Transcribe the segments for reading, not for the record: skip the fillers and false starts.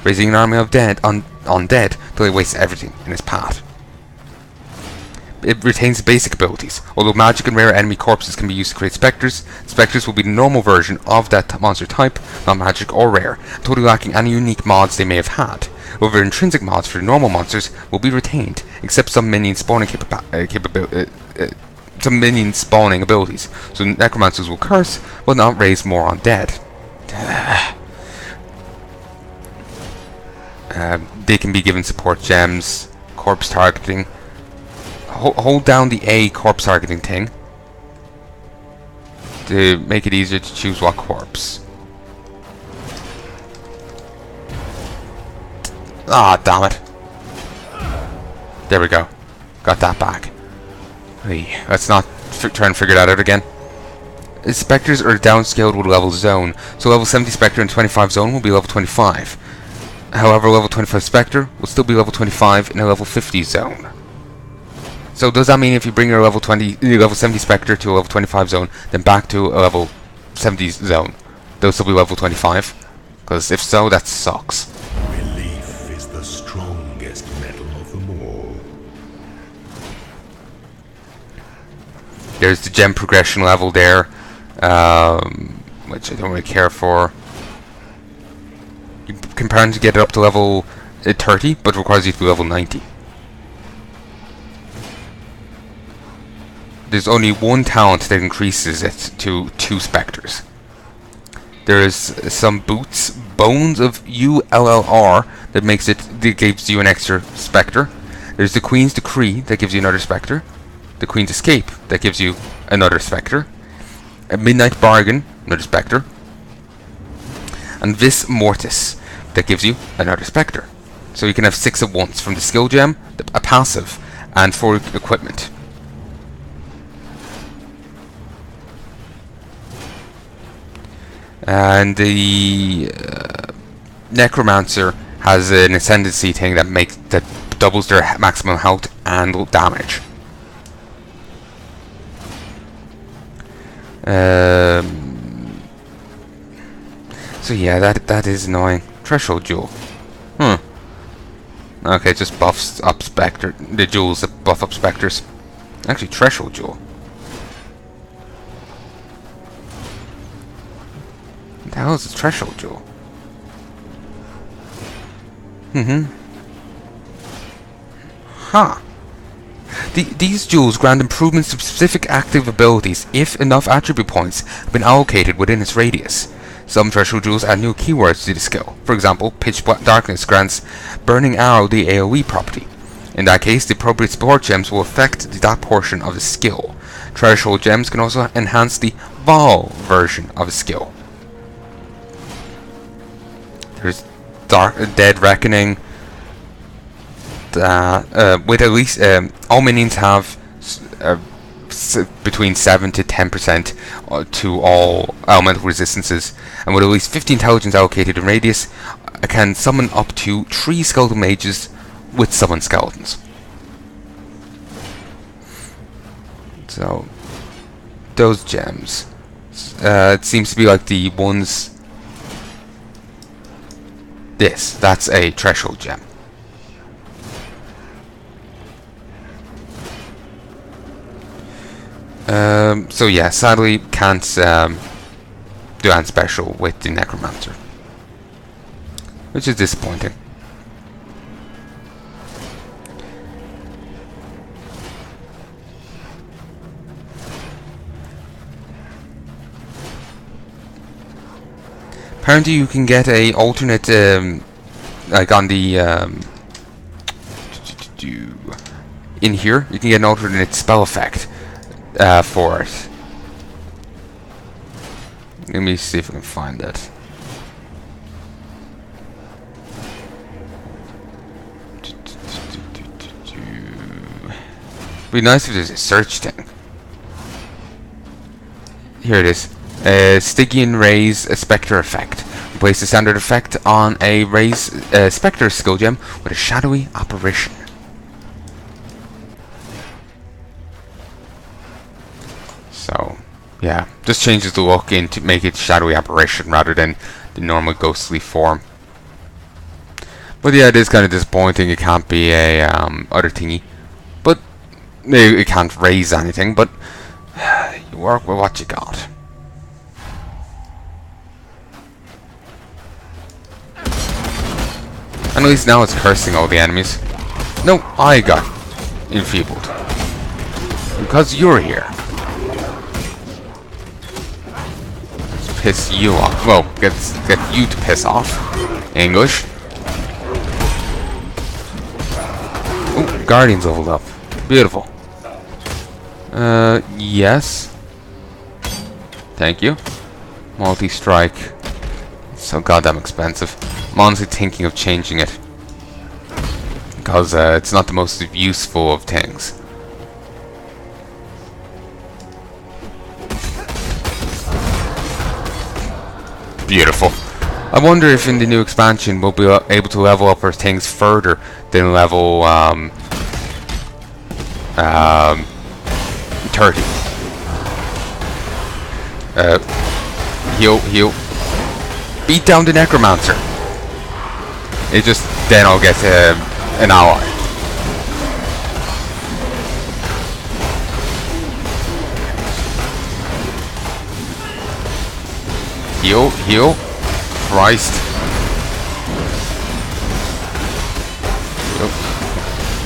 raising an army of undead till it wastes everything in its path. It retains basic abilities. Although magic and rare enemy corpses can be used to create spectres, spectres will be the normal version of that monster type, not magic or rare, totally lacking any unique mods they may have had. However, intrinsic mods for normal monsters will be retained, except some minion spawning abilities. So necromancers will curse, but not raise more undead. They can be given support gems, corpse targeting. Hold down the A corpse targeting thing to make it easier to choose what corpse. Ah, damn it. There we go. Got that back. Hey, let's not try and figure that out again. Spectres are downscaled with level zone, so level 70 Spectre and 25 zone will be level 25. However, level 25 Spectre will still be level 25 in a level 50 zone. So does that mean if you bring your level 70 Spectre to a level 25 zone, then back to a level 70 zone, they'll still be level 25? Because if so, that sucks. Belief is the strongest metal of them all. There's the gem progression level there, which I don't really care for. You can plan to get it up to level 30, but it requires you to be level 90. There's only one talent that increases it to 2 specters. There is some boots, Bones of ULLR, that gives you an extra specter. There's the Queen's Decree that gives you another specter. The Queen's Escape that gives you another specter. A Midnight Bargain, another specter. And Vis Mortis that gives you another specter. So you can have 6 at once from the skill gem, a passive, and 4 equipment. And the Necromancer has an ascendancy thing that doubles their maximum health and damage. So yeah, that is annoying. Threshold Jewel. Okay, it just buffs up Spectre. The jewels that buff up Spectres. Actually, Threshold Jewel. What the hell is a Threshold Jewel? Huh. These jewels grant improvements to specific active abilities if enough attribute points have been allocated within its radius. Some threshold jewels add new keywords to the skill. For example, Pitch Darkness grants Burning Arrow the AoE property. In that case, the appropriate support gems will affect that portion of the skill. Threshold gems can also enhance the Vol version of a skill. There's Dead Reckoning. With at least all minions have between 7 to 10% to all elemental resistances, and with at least 50 intelligence allocated in radius, can summon up to 3 skeletal mages with summoned skeletons. So those gems, it seems to be like the ones. That's a threshold gem. So yeah, sadly can't do anything special with the Necromancer, which is disappointing. Apparently you can get a alternate, like on the, in here, you can get an alternate spell effect for it. Let me see if I can find that. It'd be nice if there's a search thing. Here it is. Stygian Raise a Spectre effect. Replace the standard effect on a Raise Spectre skill gem with a shadowy apparition. So, yeah, just changes the look in to make it shadowy apparition rather than the normal ghostly form. But yeah, it is kind of disappointing. It can't be a other thingy, but it can't raise anything. But you work with what you got. And at least now it's cursing all the enemies. No, I got enfeebled because you're here. Let's piss you off. Well, get you to piss off. English. Oh, Guardian's leveled up. Beautiful. Yes. Thank you. Multi-strike. So goddamn expensive. I'm honestly thinking of changing it. Because it's not the most useful of things. Beautiful. I wonder if in the new expansion we'll be able to level up our things further than level 30. Heal. Beat down the necromancer. It just then I'll get an ally. Heal. Christ.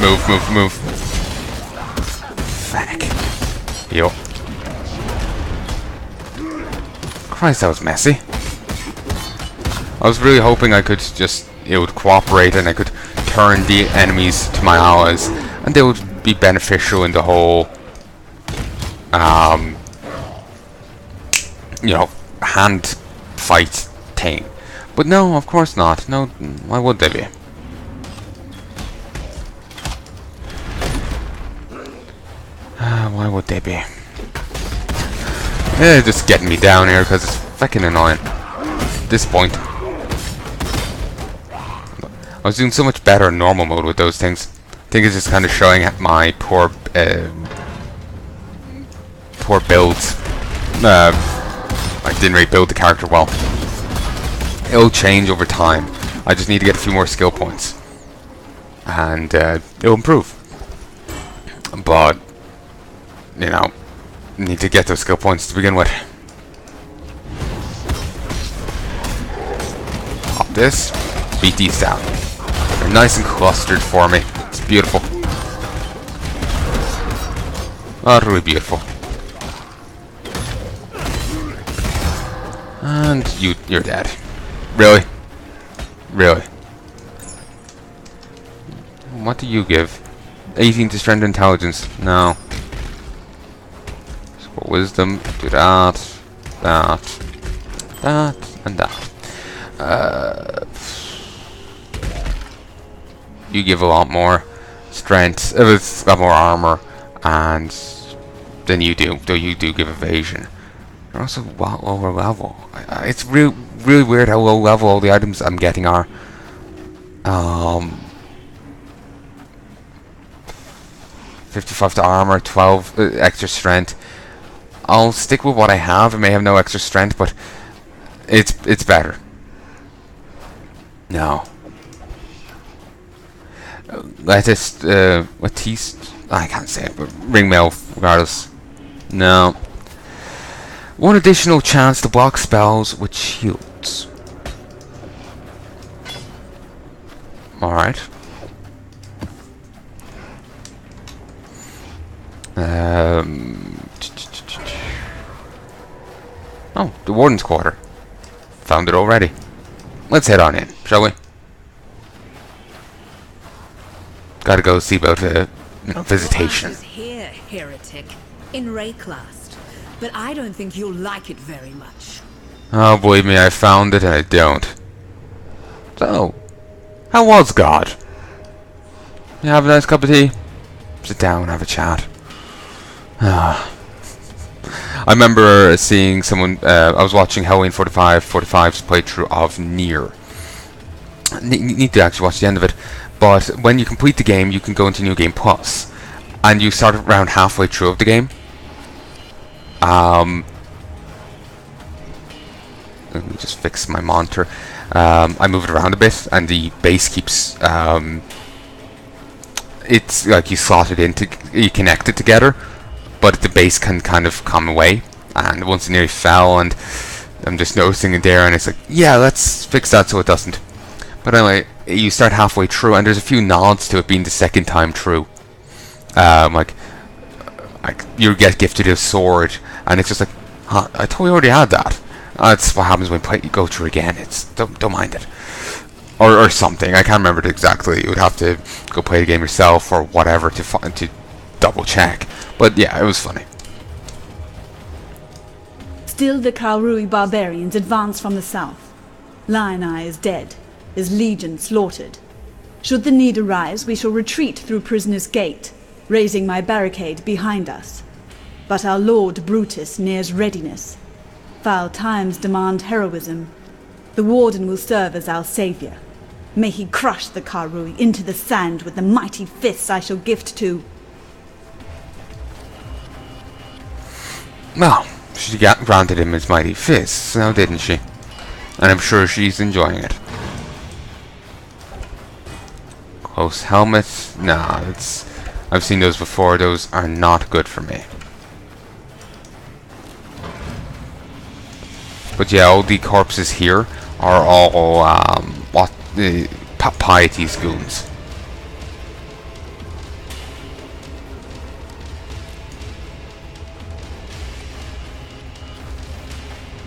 Move. Fuck. Heal. Christ, that was messy. I was really hoping I could it would cooperate and I could turn the enemies to my allies and they would be beneficial in the whole you know, hand fight thing. But no, of course not. No, why would they be? Why would they be? They're just getting me down here because it's fucking annoying. At this point. I was doing so much better in normal mode with those things. I think it's just kind of showing my poor builds. I didn't really build the character well. It'll change over time. I just need to get a few more skill points. And it'll improve. But, you know, need to get those skill points to begin with. Pop this. Beat these down. They're nice and clustered for me. It's beautiful. Utterly beautiful. And you're dead. Really? Really? What do you give? 18 to strength and intelligence. No. So wisdom. Do that. That. And that. You give a lot more strength. It's got more armor, and then you do. Though you do give evasion. You're also lower level. It's really weird how low level all the items I'm getting are. 55 to armor, 12 extra strength. I'll stick with what I have. I may have no extra strength, but it's better. No. Lettuce, Latiste, I can't say it, but ringmail, regardless. No. One additional chance to block spells with shields. Alright. Oh, the Warden's Quarter. Found it already. Let's head on in, shall we? Gotta go see about visitation. Is here, heretic, in Rayclast, but I don't think you'll like it very much. Oh, believe me, I found it and I don't. So, how was God? You have a nice cup of tea? Sit down, have a chat. I remember seeing someone, I was watching Halloween 45's playthrough of Nier. Need to actually watch the end of it. But when you complete the game, you can go into New Game Plus. And you start around halfway through of the game. Let me just fix my monitor. I move it around a bit, and the base keeps. It's like you slot it into, you connect it together, but the base can kind of come away. And once it nearly fell, and I'm just noticing it there, and it's like, yeah, let's fix that so it doesn't. But anyway, you start halfway through, and there's a few nods to it being the second time through. Like you get gifted a sword, and it's just like, huh, I thought we already had that. That's what happens when you go through again. It's don't mind it, or something. I can't remember it exactly. You would have to go play the game yourself or whatever to double check. But yeah, it was funny. Still the Kaurui barbarians advance from the south. Palnai is dead, his legion slaughtered. Should the need arise, we shall retreat through Prisoner's Gate, raising my barricade behind us. But our lord Brutus nears readiness. Foul times demand heroism. The warden will serve as our savior. May he crush the Kaurui into the sand with the mighty fists I shall gift to... Well, she granted him his mighty fists, now didn't she? And I'm sure she's enjoying it. Close helmet? Nah, I've seen those before. Those are not good for me. But yeah, all the corpses here are all piety's goons.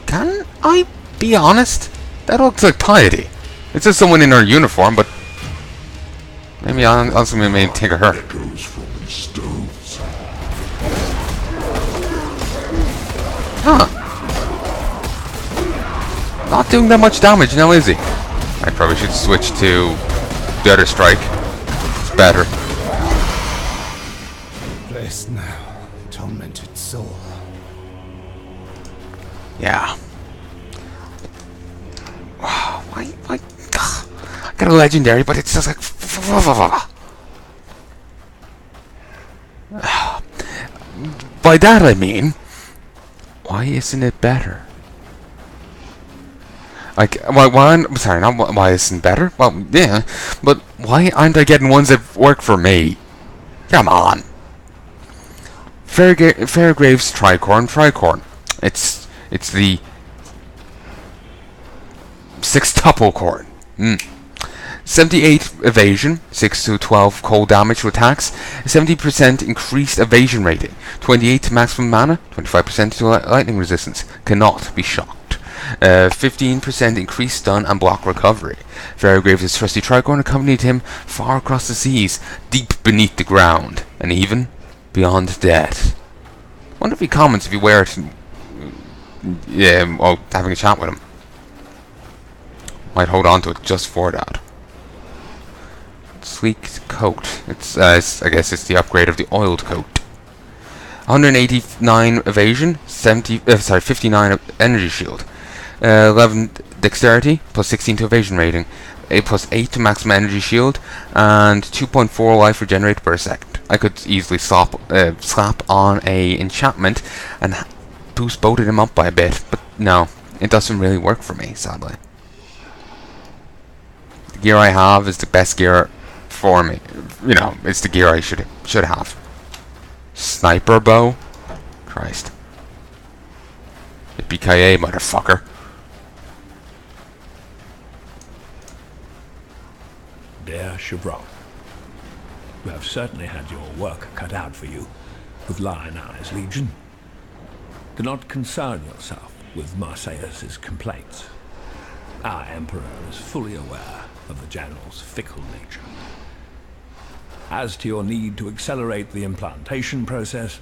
Can I be honest? That looks like piety. It's just someone in her uniform, but maybe I'll also maybe take her. Echoes from the stones. Huh. Not doing that much damage now, is he? I probably should switch to the other strike. It's better. Rest now, tormented soul. Yeah. Wow, why? I got a legendary, but it's just like. By that I mean, why isn't it better? Like, why isn't it better? Well, yeah, but why aren't I getting ones that work for me? Come on. Fairgrave's Tricorn. It's the sextuple corn. 78 evasion, 6 to 12 cold damage to attacks, 70% increased evasion rating, 28 to maximum mana, 25% to lightning resistance, cannot be shocked. 15% increased stun and block recovery. Fairgrave's trusty Tricorn accompanied him far across the seas, deep beneath the ground, and even beyond death. Wonder if he comments if you wear it. Yeah, well, having a chat with him. Might hold on to it just for that. Sleek coat. I guess it's the upgrade of the oiled coat. 189 evasion, 59 energy shield, 11 dexterity, plus 16 to evasion rating, plus 8 to maximum energy shield, and 2.4 life regenerated per second. I could easily slap on a enchantment and boost both of them up by a bit, but no, it doesn't really work for me, sadly. The gear I have is the best gear for me. You know, it's the gear I should have. Sniper bow? Christ. BKA, motherfucker. Dear Chevron, you have certainly had your work cut out for you with Palnai's legion. Do not concern yourself with Marseilles' complaints. Our Emperor is fully aware of the General's fickle nature. As to your need to accelerate the implantation process,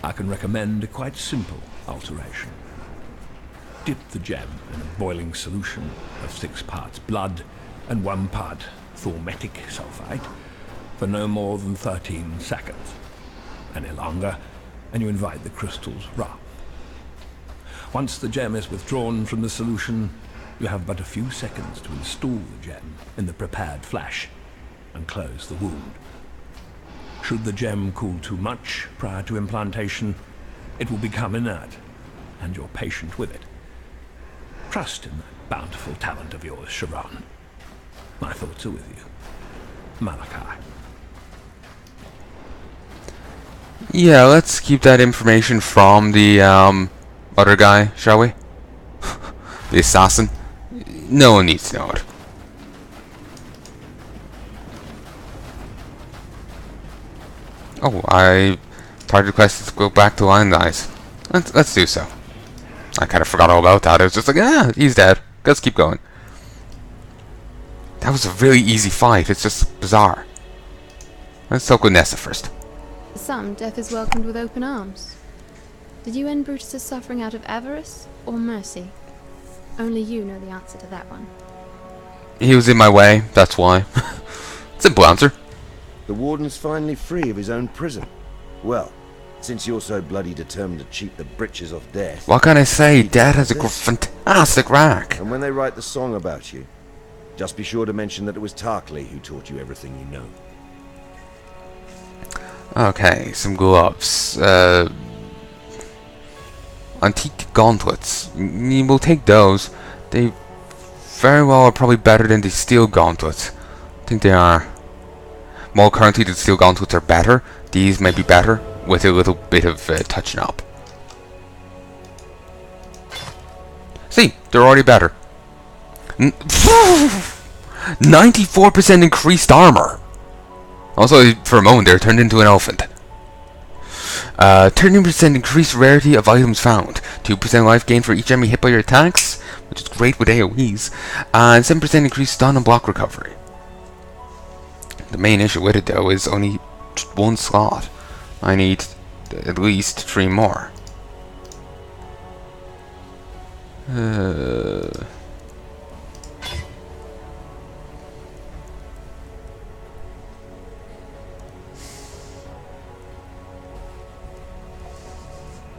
I can recommend a quite simple alteration. Dip the gem in a boiling solution of 6 parts blood and 1 part thaumatic sulfite for no more than 13 seconds. Any longer, and you invite the crystal's wrath. Once the gem is withdrawn from the solution, you have but a few seconds to install the gem in the prepared flesh and close the wound. Should the gem cool too much prior to implantation, it will become inert, and your patient with it. Trust in that bountiful talent of yours, Sharon. My thoughts are with you. Malachi. Yeah, let's keep that information from the other guy, shall we? The assassin. No one needs to know it. Oh, I targeted quest to go back to Palnai. Let's do so. I kind of forgot all about that. I was just like, ah, he's dead. Let's keep going. That was a really easy fight. It's just bizarre. Let's talk with Nessa first. For some, death is welcomed with open arms. Did you end Brutus' suffering out of avarice or mercy? Only you know the answer to that one. He was in my way, that's why. Simple answer. The warden's finally free of his own prison. Well, since you're so bloody determined to cheat the britches of death... What can I say? Dad has a fantastic rack. And when they write the song about you, just be sure to mention that it was Tarkley who taught you everything you know. Okay, some gloves. Antique gauntlets. We'll take those. They very well are probably better than the steel gauntlets. I think they are. While currently the steel gauntlets are better, these may be better with a little bit of touching up. See, they're already better. 94% increased armor. Also, for a moment there, turned into an elephant. 13% increased rarity of items found. 2% life gain for each enemy hit by your attacks, which is great with AoEs. And 7% increased stun and block recovery. The main issue with it, though, is only one slot. I need at least 3 more.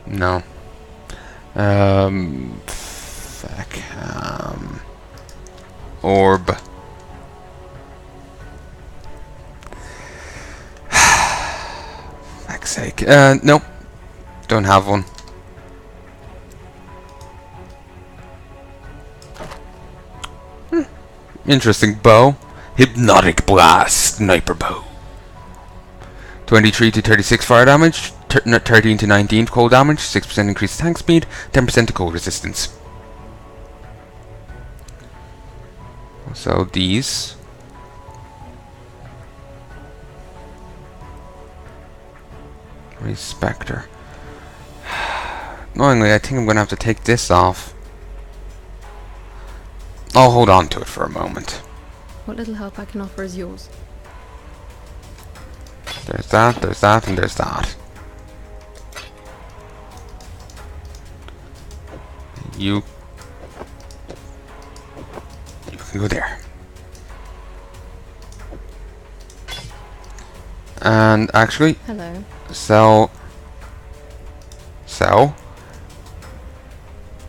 No. Fuck. Orb. Fuck's sake. Nope. Don't have one. Interesting bow. Hypnotic Blast. Sniper bow. 23 to 36 fire damage. 13 to 19 cold damage, 6% increased tank speed, 10% to cold resistance. So these. Respector. Annoyingly, I think I'm going to have to take this off. I'll hold on to it for a moment. What little help I can offer is yours. There's that, and there's that. You can go there. And actually, hello. Sell.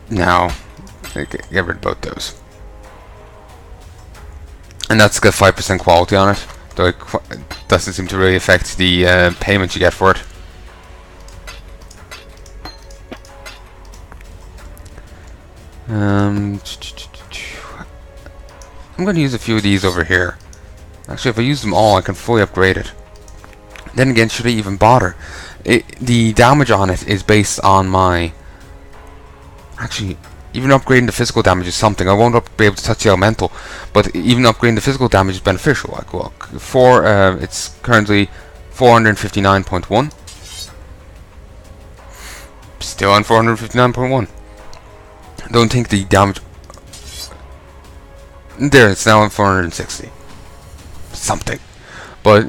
No, get rid of both those. And that's got 5% quality on it, though it doesn't seem to really affect the payment you get for it. I'm going to use a few of these over here. Actually, if I use them all, I can fully upgrade it. Then again, should I even bother? The damage on it is based on my... Actually, even upgrading the physical damage is something. I won't be able to touch the elemental, but even upgrading the physical damage is beneficial. Like, look, it's currently 459.1. Still on 459.1. Don't think the damage... There, it's now on 460. Something. But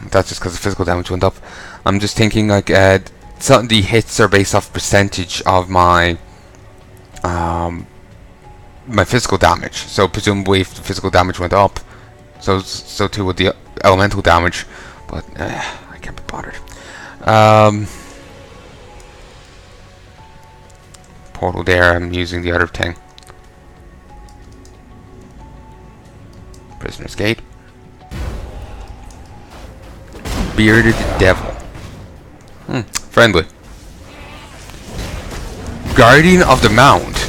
that's just because the physical damage went up. I'm just thinking like the hits are based off percentage of my my physical damage. So presumably if the physical damage went up, so too would the elemental damage. But I can't be bothered. Portal there, I'm using the other thing. Prisoner's Gate. Bearded Devil. Friendly. Guardian of the Mound.